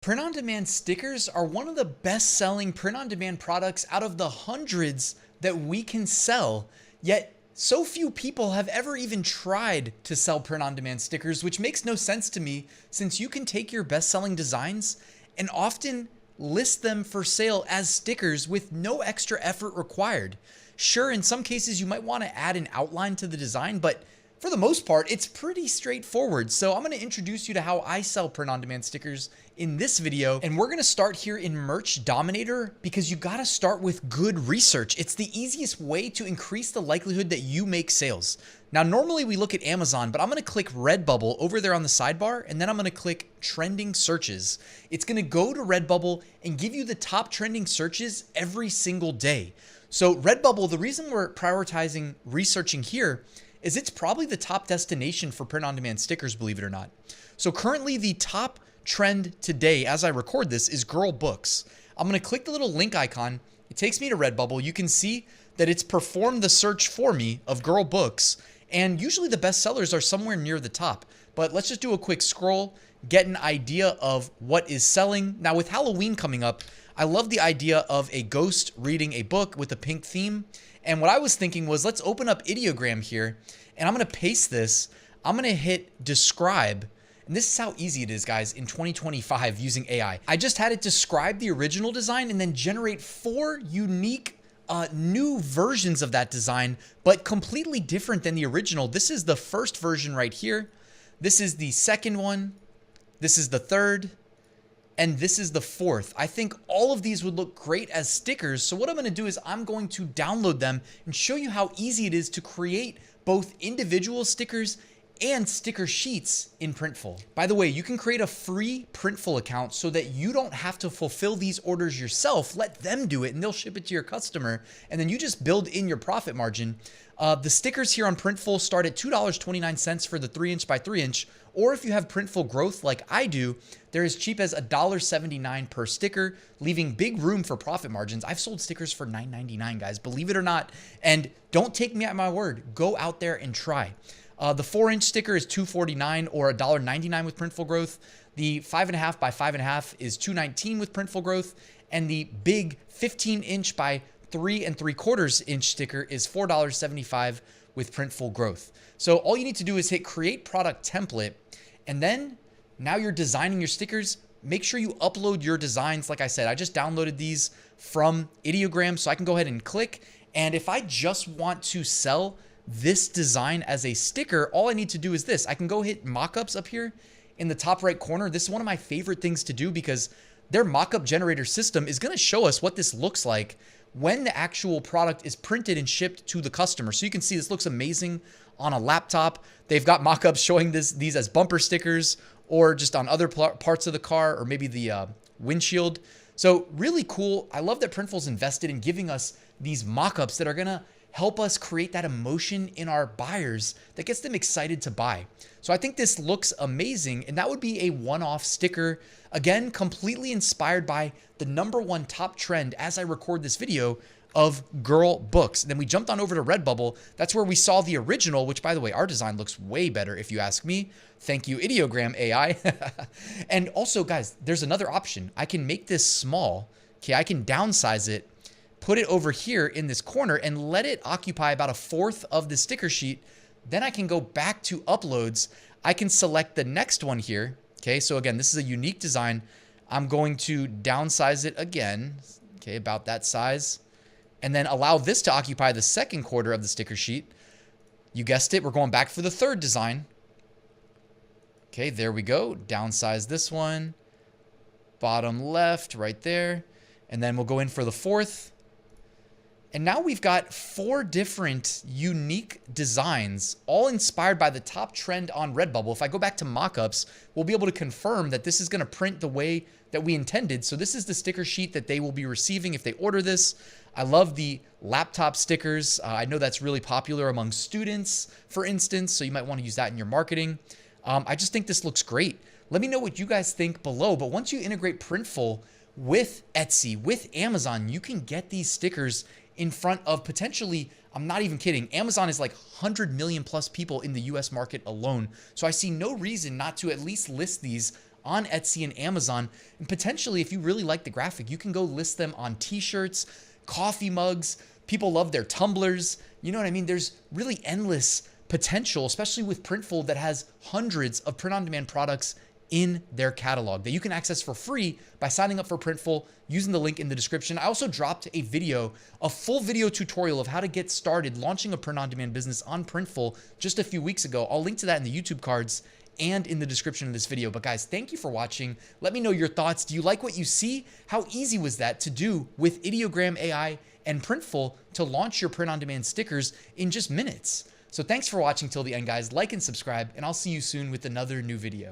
Print-on-demand stickers are one of the best-selling print-on-demand products out of the hundreds that we can sell, yet so few people have ever even tried to sell print-on-demand stickers, which makes no sense to me since you can take your best-selling designs and often list them for sale as stickers with no extra effort required. Sure, in some cases you might want to add an outline to the design, but for the most part, it's pretty straightforward. So I'm going to introduce you to how I sell print-on-demand stickers in this video. And we're going to start here in Merch Dominator because you got to start with good research. It's the easiest way to increase the likelihood that you make sales. Now, normally we look at Amazon, but I'm going to click Redbubble over there on the sidebar, and then I'm going to click Trending Searches. It's going to go to Redbubble and give you the top trending searches every single day. So Redbubble, the reason we're prioritizing researching here is it's probably the top destination for print-on-demand stickers, believe it or not. So currently the top trend today, as I record this, is girl books. I'm going to click the little link icon. It takes me to Redbubble. You can see that it's performed the search for me of girl books, and usually the best sellers are somewhere near the top. But let's just do a quick scroll, get an idea of what is selling. Now with Halloween coming up, I love the idea of a ghost reading a book with a pink theme. And what I was thinking was, let's open up Ideogram here, and I'm going to paste this. I'm going to hit describe. And this is how easy it is, guys, in 2025 using AI. I just had it describe the original design and then generate 4 unique new versions of that design, but completely different than the original. This is the first version right here. This is the second one. This is the third. And this is the fourth. I think all of these would look great as stickers. So what I'm going to do is I'm going to download them and show you how easy it is to create both individual stickers and sticker sheets in Printful. By the way, you can create a free Printful account so that you don't have to fulfill these orders yourself. Let them do it and they'll ship it to your customer. And then you just build in your profit margin. The stickers here on Printful start at $2.29 for the 3" by 3". Or if you have Printful Growth like I do, they're as cheap as $1.79 per sticker, leaving big room for profit margins. I've sold stickers for $9.99, guys, believe it or not. And don't take me at my word. Go out there and try. The 4" sticker is $2.49 or $1.99 with Printful Growth. The 5.5 by 5.5 is $2.19 with Printful Growth. And the big 15" by 3 3/4" sticker is $4.75 with Printful Growth. So all you need to do is hit create product template, and then now you're designing your stickers. Make sure you upload your designs. Like I said, I just downloaded these from Ideogram, so I can go ahead and click. And if I just want to sell this design as a sticker, all I need to do is this. I can go hit mockups up here in the top right corner. This is one of my favorite things to do because their mockup generator system is going to show us what this looks like when the actual product is printed and shipped to the customer. So you can see this looks amazing on a laptop. They've got mockups showing these as bumper stickers or just on other parts of the car or maybe the windshield. So really cool. I love that Printful's invested in giving us these mockups that are gonna help us create that emotion in our buyers that gets them excited to buy. So I think this looks amazing, and that would be a one-off sticker. Again, completely inspired by the #1 top trend as I record this video of girl books. And then we jumped on over to Redbubble. That's where we saw the original, which by the way, our design looks way better if you ask me. Thank you, Ideogram AI. And also guys, there's another option. I can make this small. Okay, I can downsize it, put it over here in this corner and let it occupy about 1/4 of the sticker sheet. Then I can go back to uploads. I can select the next one here. Okay, so again, this is a unique design. I'm going to downsize it again. Okay, about that size. And then allow this to occupy the 2nd quarter of the sticker sheet. You guessed it, we're going back for the 3rd design. Okay, there we go. Downsize this one. Bottom left, right there. And then we'll go in for the 4th. And now we've got 4 different unique designs, all inspired by the top trend on Redbubble. If I go back to mockups, we'll be able to confirm that this is going to print the way that we intended. So this is the sticker sheet that they will be receiving if they order this. I love the laptop stickers. I know that's really popular among students, for instance, so you might want to use that in your marketing. I just think this looks great. Let me know what you guys think below. But once you integrate Printful with Etsy, with Amazon, you can get these stickers in front of potentially, I'm not even kidding, Amazon is like 100 million plus people in the US market alone. So I see no reason not to at least list these on Etsy and Amazon. And potentially, if you really like the graphic, you can go list them on t-shirts, coffee mugs. People love their tumblers. You know what I mean? There's really endless potential, especially with Printful that has hundreds of print-on-demand products in their catalog that you can access for free by signing up for Printful using the link in the description. I also dropped a video, a full video tutorial of how to get started launching a print-on-demand business on Printful just a few weeks ago. I'll link to that in the YouTube cards and in the description of this video. But guys, thank you for watching. Let me know your thoughts. Do you like what you see? How easy was that to do with Ideogram AI and Printful to launch your print-on-demand stickers in just minutes? So thanks for watching till the end, guys. Like and subscribe, and I'll see you soon with another new video.